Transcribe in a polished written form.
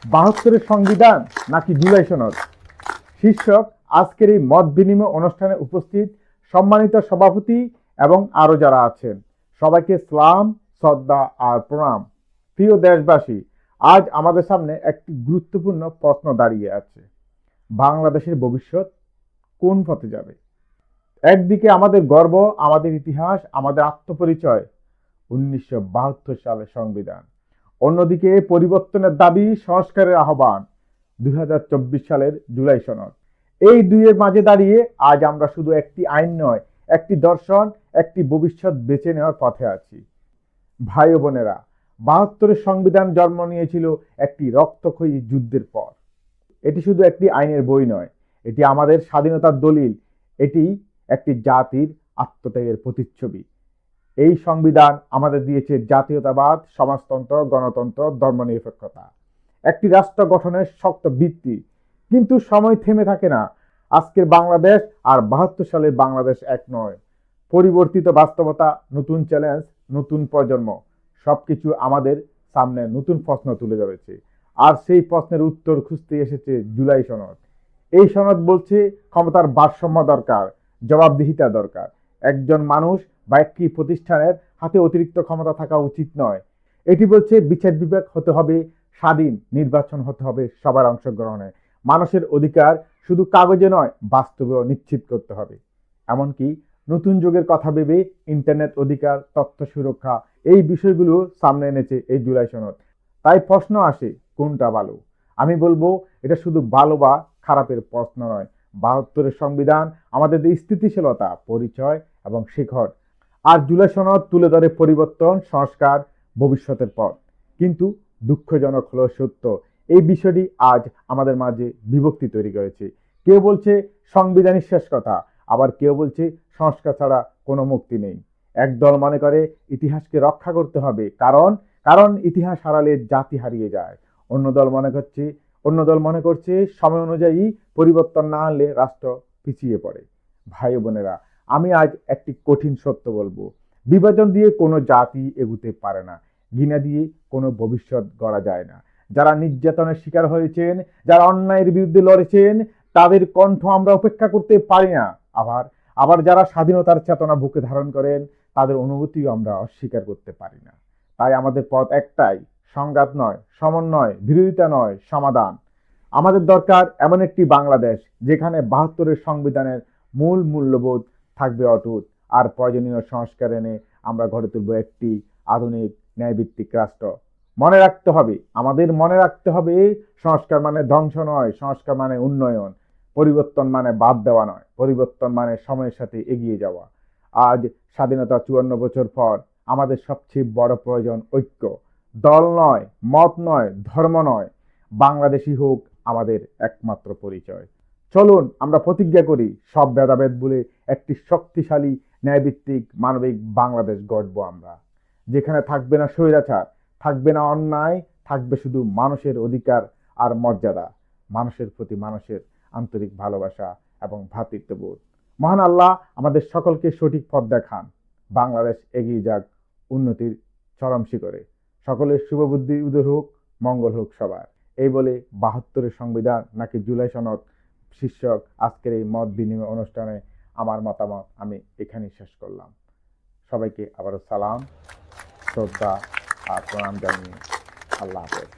বাহাত্তরের সংবিধান নাকি জুলাই সনদ শীর্ষক আজকের এই মত বিনিময় অনুষ্ঠানে উপস্থিত সম্মানিত সভাপতি এবং আরো যারা আছেন সবাইকে সালাম, শ্রদ্ধা আর প্রণাম। প্রিয় দেশবাসী, আজ আমাদের সামনে একটি গুরুত্বপূর্ণ প্রশ্ন দাঁড়িয়ে আছে। বাংলাদেশের ভবিষ্যৎ কোন পথে যাবে? একদিকে আমাদের গর্ব, আমাদের ইতিহাস, আমাদের আত্মপরিচয় 1972 সালের সংবিধান, অন্যদিকে পরিবর্তনের দাবি, সংস্কারের আহ্বান 2024 সালের জুলাই সনদ। এই দুইয়ের মাঝে দাঁড়িয়ে আজ আমরা শুধু একটি আইন নয়, একটি দর্শন, একটি ভবিষ্যৎ বেছে নেওয়ার পথে আছি। ভাই ও বোনেরা, 72-এর সংবিধান জন্ম নিয়েছিল একটি রক্তক্ষয়ী যুদ্ধের পর। এটি শুধু একটি আইনের বই নয়, এটি আমাদের স্বাধীনতার দলিল, এটি একটি জাতির আত্মত্যাগের প্রতিচ্ছবি। এই সংবিধান আমাদের দিয়েছে জাতীয়তাবাদ, সমাজতন্ত্র, গণতন্ত্র, ধর্মনিরপেক্ষতা, একটি রাষ্ট্র গঠনের শক্ত ভিত্তি। কিন্তু সময় থেমে থাকে না। আজকের বাংলাদেশ আর 72 সালের বাংলাদেশ এক নয়। পরিবর্তিত বাস্তবতা, নতুন চ্যালেঞ্জ, নতুন প্রজন্ম, সবকিছু আমাদের সামনে নতুন প্রশ্ন তুলে ধরেছে। আর সেই প্রশ্নের উত্তর খুঁজতে এসেছে জুলাই সনদ। এই সনদ বলছে ক্ষমতার ভারসাম্য দরকার, জবাবদিহিতা দরকার। একজন মানুষ বা একটি প্রতিষ্ঠানের হাতে অতিরিক্ত ক্ষমতা থাকা উচিত নয়। এটি বলছে বিচার বিভাগ হতে হবে স্বাধীন, নির্বাচন হতে হবে সবার অংশগ্রহণে, মানুষের অধিকার শুধু কাগজে নয় বাস্তবেও নিশ্চিত করতে হবে। এমনকি নতুন যুগের কথা ভেবে ইন্টারনেট অধিকার, তথ্য সুরক্ষা, এই বিষয়গুলো সামনে এনেছে এই জুলাই সনদ। তাই প্রশ্ন আসে, কোনটা ভালো? আমি বলবো এটা শুধু ভালো বা খারাপের প্রশ্ন নয়। 72-এর সংবিধান আমাদের স্থিতিশীলতা, পরিচয় এবং শিখর। আর জুলাই সনদ তুলে ধরে পরিবর্তন, সংস্কার, ভবিষ্যতের পথ। কিন্তু দুঃখজনক হলো সত্য, এই বিষয়টি আজ আমাদের মাঝে বিভক্তি তৈরি করেছে। কেউ বলছে সংবিধানের শেষ কথা, আবার কেউ বলছে সংস্কার ছাড়া কোনো মুক্তি নেই। একদল মনে করে ইতিহাসকে রক্ষা করতে হবে, কারণ কারণ ইতিহাস হারালে জাতি হারিয়ে যায়। অন্য দল মনে করছে সময় অনুযায়ী পরিবর্তন না আনলে রাষ্ট্র পিছিয়ে পড়ে। ভাই বোনেরা, আমি আজ একটি কঠিন সত্য বলবো। বিভাজন দিয়ে কোনো জাতি এগুতে পারে না, ঘৃণা দিয়ে কোনো ভবিষ্যৎ গড়া যায় না। যারা নির্যাতনের শিকার হয়েছেন, যারা অন্যায়ের বিরুদ্ধে লড়েছেন, তাদের কণ্ঠ আমরা উপেক্ষা করতে পারি না। আবার আবার যারা স্বাধীনতার চেতনা বুকে ধারণ করেন, তাদের অনুভূতিও আমরা অস্বীকার করতে পারি না। তাই আমাদের পথ একটাই, সংঘাত নয়, সমন্বয়, বিরোধিতা নয়, সমাধান। আমাদের দরকার এমন একটি বাংলাদেশ যেখানে 72-এর সংবিধানের মূল মূল্যবোধ থাকবে অটুট, আর প্রয়োজনীয় সংস্কার এনে আমরা গড়ে তুলব একটি আধুনিক ন্যায়ভিত্তিক রাষ্ট্র। আমাদের মনে রাখতে হবে, সংস্কার মানে ধ্বংস নয়, সংস্কার মানে উন্নয়ন। পরিবর্তন মানে বাদ দেওয়া নয়, পরিবর্তন মানে সময়ের সাথে এগিয়ে যাওয়া। আজ স্বাধীনতা 54 বছর পর আমাদের সবচেয়ে বড় প্রয়োজন ঐক্য। দল নয়, মত নয়, ধর্ম নয়, বাংলাদেশী হোক আমাদের একমাত্র পরিচয়। চলুন আমরা প্রতিজ্ঞা করি, সব ভেদাভেদ ভুলে একটি শক্তিশালী, ন্যায়ভিত্তিক, মানবিক বাংলাদেশ গড়ব আমরা, যেখানে থাকবে না স্বৈরাচার, থাকবে না অন্যায়, থাকবে শুধু মানুষের অধিকার আর মর্যাদা, মানুষের প্রতি মানুষের আন্তরিক ভালোবাসা এবং ভ্রাতৃত্ববোধ। মহান আল্লাহ আমাদের সকলকে সঠিক পথ দেখান। বাংলাদেশ এগিয়ে যাক উন্নতির চরম শিখরে। সকলের শুভবুদ্ধি উদয় হোক, মঙ্গল হোক সবার। এই বলে 72-এর সংবিধান নাকি জুলাই সনদ শীর্ষক আজকের এই মত বিনিময় অনুষ্ঠানে আমার মতামত আমি এখানেই শেষ করলাম। সবাইকে আবারও সালাম, শ্রদ্ধা আর প্রণাম জানিয়ে আল্লাহ হাফেজ।